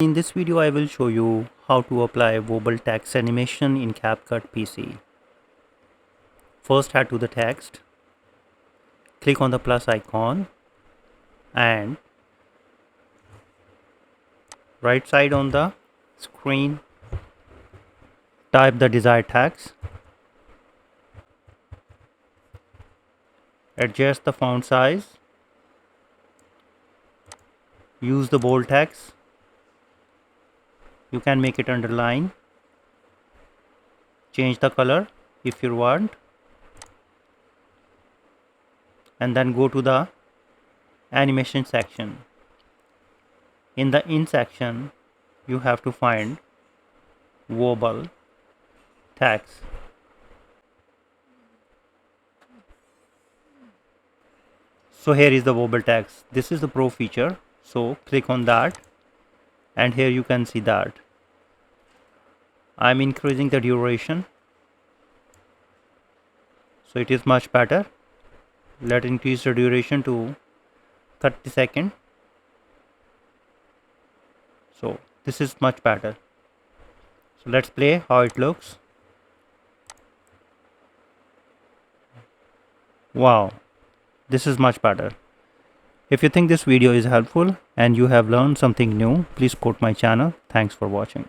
In this video, I will show you how to apply Wobble Text Animation in CapCut PC. First, head to the text, click on the plus icon, and right side on the screen, type the desired text, adjust the font size, use the bold text. You can make it underline, change the color if you want, and then go to the animation section. In the in section, you have to find Wobble Text. So here is the Wobble Text. This is the Pro feature. So click on that, and here you can see that I'm increasing the duration, so it is much better. Let's increase the duration to 30 seconds. So this is much better. So let's play how it looks. Wow, this is much better. If you think this video is helpful and you have learned something new, please support my channel. Thanks for watching.